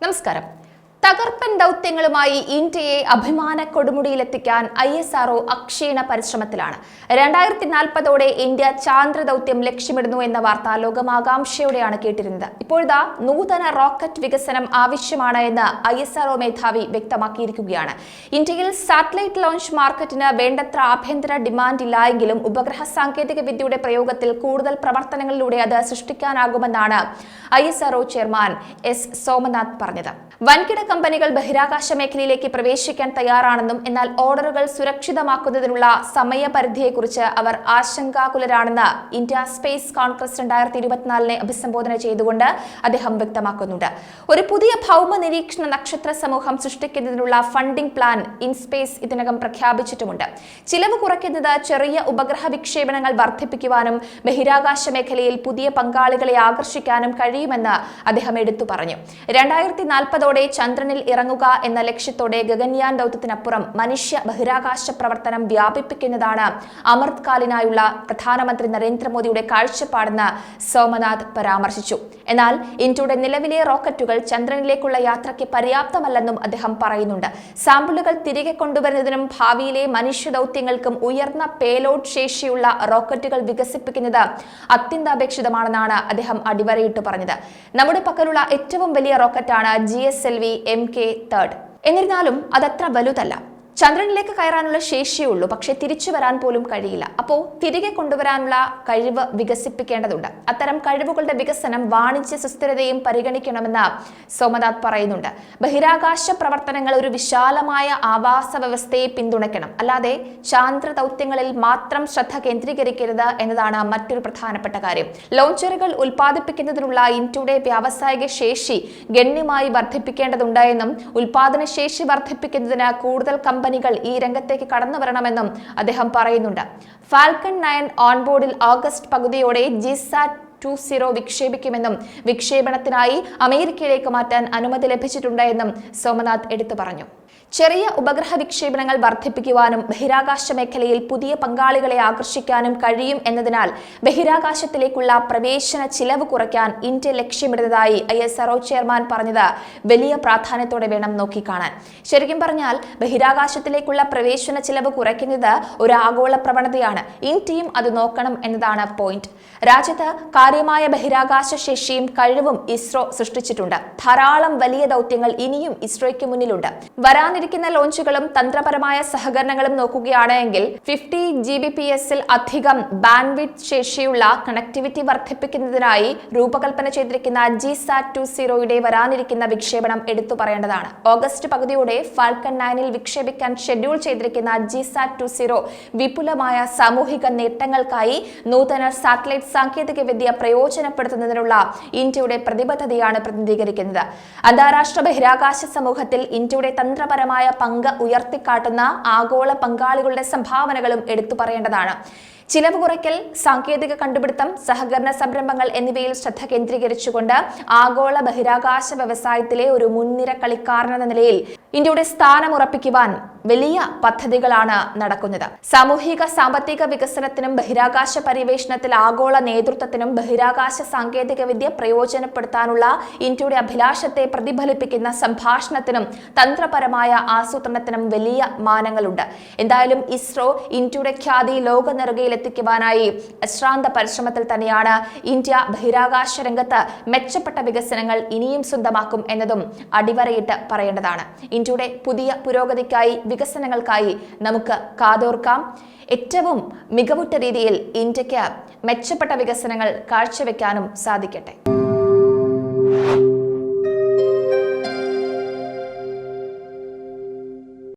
നമസ്കാരം. തകർപ്പൻ ദൗത്യങ്ങളുമായി ഇന്ത്യയെ അഭിമാന കൊടുമുടിയിലെത്തിക്കാൻ ISRO അക്ഷീണ പരിശ്രമത്തിലാണ്. 2040ഓടെ ഇന്ത്യ ചാന്ദ്ര ദൗത്യം ലക്ഷ്യമിടുന്നു എന്ന വാർത്ത ലോകമാകാംക്ഷയോടെയാണ് കേട്ടിരുന്നത്. ഇപ്പോഴത്തെ നൂതന റോക്കറ്റ് വികസനം ആവശ്യമാണ് എന്ന് ISRO മേധാവി വ്യക്തമാക്കിയിരിക്കുകയാണ്. ഇന്ത്യയിൽ സാറ്റലൈറ്റ് ലോഞ്ച് മാർക്കറ്റിന് വേണ്ടത്ര ആഭ്യന്തര ഡിമാൻഡ് ഇല്ലായെങ്കിലും ഉപഗ്രഹ സാങ്കേതിക വിദ്യയുടെ പ്രയോഗത്തിൽ കൂടുതൽ പ്രവർത്തനങ്ങളിലൂടെ അത് സൃഷ്ടിക്കാനാകുമെന്നാണ് ISRO ചെയർമാൻ S. സോമനാഥ് പറഞ്ഞത്. വൻകിട കമ്പനികൾ ബഹിരാകാശ മേഖലയിലേക്ക് പ്രവേശിക്കാൻ തയ്യാറാണെന്നും എന്നാൽ ഓർഡറുകൾ സുരക്ഷിതമാക്കുന്നതിനുള്ള സമയപരിധിയെക്കുറിച്ച് അവർ ആശങ്കാകുലരാണെന്ന് ഇന്ത്യ സ്പേസ് കോൺഗ്രസ് 2024 അഭിസംബോധന ചെയ്തുകൊണ്ട് അദ്ദേഹം വ്യക്തമാക്കുന്നുണ്ട്. ഒരു പുതിയ ഭൗമ നിരീക്ഷണ നക്ഷത്ര സമൂഹം സൃഷ്ടിക്കുന്നതിനുള്ള ഫണ്ടിംഗ് പ്ലാൻ ഇൻസ്പേസ് ഇതിനകം പ്രഖ്യാപിച്ചിട്ടുമുണ്ട്. ചിലവ് കുറയ്ക്കുന്നത് ചെറിയ ഉപഗ്രഹ വിക്ഷേപണങ്ങൾ വർദ്ധിപ്പിക്കുവാനും ബഹിരാകാശ മേഖലയിൽ പുതിയ പങ്കാളികളെ ആകർഷിക്കാനും കഴിയുമെന്ന് അദ്ദേഹം എടുത്തു പറഞ്ഞു. 2040ഓടെ ചന്ദ്രനിൽ ഇറങ്ങുക എന്ന ലക്ഷ്യത്തോടെ ഗഗൻയാൻ ദൗത്യത്തിനപ്പുറം മനുഷ്യ ബഹിരാകാശ പ്രവർത്തനം വ്യാപിപ്പിക്കുന്നതാണ് അമൃത്കാലിനായുള്ള പ്രധാനമന്ത്രി നരേന്ദ്രമോദിയുടെ കാഴ്ചപ്പാടെന്ന് സോമനാഥ് പരാമർശിച്ചു. എന്നാൽ ഇന്ത്യയുടെ നിലവിലെ റോക്കറ്റുകൾ ചന്ദ്രനിലേക്കുള്ള യാത്രയ്ക്ക് പര്യാപ്തമല്ലെന്നും അദ്ദേഹം പറയുന്നുണ്ട്. സാമ്പിളുകൾ തിരികെ കൊണ്ടുവരുന്നതിനും ഭാവിയിലെ മനുഷ്യ ദൗത്യങ്ങൾക്കും ഉയർന്ന പേലോഡ് ശേഷിയുള്ള റോക്കറ്റുകൾ വികസിപ്പിക്കുന്നത് അത്യന്താപേക്ഷിതമാണെന്നാണ് അദ്ദേഹം അടിവരയിട്ട് പറഞ്ഞത്. നമ്മുടെ പക്കലുള്ള ഏറ്റവും വലിയ റോക്കറ്റാണ് GSLV Mk-3. എന്നിരുന്നാലും അതത്ര വലുതല്ല. ചന്ദ്രനിലേക്ക് കയറാനുള്ള ശേഷിയേ ഉള്ളൂ, പക്ഷെ തിരിച്ചു വരാൻ പോലും കഴിയില്ല. അപ്പോൾ തിരികെ കൊണ്ടുവരാനുള്ള കഴിവ് വികസിപ്പിക്കേണ്ടതുണ്ട്. അത്തരം കഴിവുകളുടെ വികസനം വാണിജ്യ സുസ്ഥിരതയും പരിഗണിക്കണമെന്ന് സോമനാഥ് പറയുന്നുണ്ട്. ബഹിരാകാശ പ്രവർത്തനങ്ങൾ ഒരു വിശാലമായ ആവാസ വ്യവസ്ഥയെ പിന്തുണയ്ക്കണം, അല്ലാതെ ചാന്ദ്ര ദൗത്യങ്ങളിൽ മാത്രം ശ്രദ്ധ കേന്ദ്രീകരിക്കരുത് എന്നതാണ് മറ്റൊരു പ്രധാനപ്പെട്ട കാര്യം. ലോഞ്ചറുകൾ ഉൽപ്പാദിപ്പിക്കുന്നതിനുള്ള ഇന്ത്യയുടെ വ്യാവസായിക ശേഷി ഗണ്യമായി വർദ്ധിപ്പിക്കേണ്ടതുണ്ട് എന്നും ഉൽപാദന ശേഷി വർദ്ധിപ്പിക്കുന്നതിന് കൂടുതൽ കമ്പനികൾ ഈ രംഗത്തേക്ക് കടന്നു വരണമെന്നും അദ്ദേഹം പറയുന്നുണ്ട്. ഫാൽക്കൺ 9 ഓൺബോർഡിൽ ഓഗസ്റ്റ് പകുതിയോടെ GSAT-20 വിക്ഷേപിക്കുമെന്നും വിക്ഷേപണത്തിനായി അമേരിക്കയിലേക്ക് മാറ്റാൻ അനുമതി ലഭിച്ചിട്ടുണ്ട് എന്നും സോമനാഥ് എടുത്തു പറഞ്ഞു. ചെറിയ ഉപഗ്രഹ വിക്ഷേപണങ്ങൾ വർദ്ധിപ്പിക്കുവാനും ബഹിരാകാശ മേഖലയിൽ പുതിയ പങ്കാളികളെ ആകർഷിക്കാനും കഴിയും എന്നതിനാൽ ബഹിരാകാശത്തിലേക്കുള്ള പ്രവേശന ചിലവ് കുറയ്ക്കാൻ ഇന്ത്യ ലക്ഷ്യമിടുന്നതായി ISRO ചെയർമാൻ പറഞ്ഞത് വലിയ പ്രാധാന്യത്തോടെ വേണം നോക്കിക്കാണാൻ. ശരിക്കും പറഞ്ഞാൽ ബഹിരാകാശത്തിലേക്കുള്ള പ്രവേശന ചിലവ് കുറയ്ക്കുന്നത് ഒരു ആഗോള പ്രവണതയാണ്. ഇന്ത്യയും അത് നോക്കണം എന്നതാണ് പോയിന്റ്. രാജ്യത്ത് കാര്യമായ ബഹിരാകാശ ശേഷിയും കഴിവും ISRO സൃഷ്ടിച്ചിട്ടുണ്ട്. ധാരാളം വലിയ ദൗത്യങ്ങൾ ഇനിയും ISROയ്ക്ക് മുന്നിലുണ്ട്. വരാനിരിക്കുന്ന ലോഞ്ചുകളും തന്ത്രപരമായ സഹകരണങ്ങളും നോക്കുകയാണെങ്കിൽ 50 Gbps-ൽ അധികം ബാൻഡ്വിഡ്ത്ത് ശേഷിയുള്ള കണക്ടിവിറ്റി വർദ്ധിപ്പിക്കുന്നതിനായി രൂപകൽപ്പന ചെയ്തിരിക്കുന്ന GSAT-20യുടെ വരാനിരിക്കുന്ന വിക്ഷേപണം എടുത്തു പറയേണ്ടതാണ്. ഓഗസ്റ്റ് പകുതിയോടെ ഫാൽക്കൺ 9ൽ വിക്ഷേപിക്കാൻ ഷെഡ്യൂൾ ചെയ്തിരിക്കുന്ന GSAT-20 വിപുലമായ സാമൂഹിക നേട്ടങ്ങൾക്കായി നൂതന സാറ്റലൈറ്റ് സാങ്കേതിക വിദ്യ പ്രയോജനപ്പെടുത്തുന്നതിനുള്ള ഇന്ത്യയുടെ പ്രതിബദ്ധതയാണ് പ്രതിനിധീകരിക്കുന്നത്. അന്താരാഷ്ട്ര ബഹിരാകാശ സമൂഹത്തിൽ ഇന്ത്യയുടെ തന്ത്രപരമായ പങ്ക് ഉയർത്തിക്കാട്ടുന്ന ആഗോള പങ്കാളികളുടെ സംഭാവനകളും എടുത്തു പറയേണ്ടതാണ്. ചിലവ് കുറയ്ക്കൽ, സാങ്കേതിക കണ്ടുപിടുത്തം, സഹകരണ സംരംഭങ്ങൾ എന്നിവയിൽ ശ്രദ്ധ കേന്ദ്രീകരിച്ചുകൊണ്ട് ആഗോള ബഹിരാകാശ വ്യവസായത്തിലെ ഒരു മുൻനിര കളിക്കാരനെന്ന നിലയിൽ ഇന്ത്യയുടെ സ്ഥാനം ഉറപ്പിക്കുവാൻ വലിയ പദ്ധതികളാണ് നടക്കുന്നത്. സാമൂഹിക സാമ്പത്തിക വികസനത്തിനും ബഹിരാകാശ പര്യവേഷണത്തിൽ ആഗോള നേതൃത്വത്തിനും ബഹിരാകാശ സാങ്കേതിക വിദ്യ പ്രയോജനപ്പെടുത്താനുള്ള ഇന്ത്യയുടെ അഭിലാഷത്തെ പ്രതിഫലിപ്പിക്കുന്ന സംഭാഷണത്തിനും തന്ത്രപരമായ ആസൂത്രണത്തിനും വലിയ മാനങ്ങളുണ്ട്. എന്തായാലും ISRO ഇന്ത്യയുടെ ഖ്യാതി ലോക നെറുകയിൽ എത്തിക്കുവാനായി അശ്രാന്ത പരിശ്രമത്തിൽ തന്നെയാണ്. ഇന്ത്യ ബഹിരാകാശ രംഗത്ത് മെച്ചപ്പെട്ട വികസനങ്ങൾ ഇനിയും സ്വന്തമാക്കും എന്നതും അടിവരയിട്ട് പറയേണ്ടതാണ്. ഇന്ത്യയുടെ പുതിയ പുരോഗതിക്കായി, വികസനങ്ങൾക്കായി നമുക്ക് കാതോർക്കാം. ഏറ്റവും മികവുറ്റ രീതിയിൽ ഇന്ത്യക്ക് മെച്ചപ്പെട്ട വികസനങ്ങൾ കാഴ്ചവെക്കാനും സാധിക്കട്ടെ.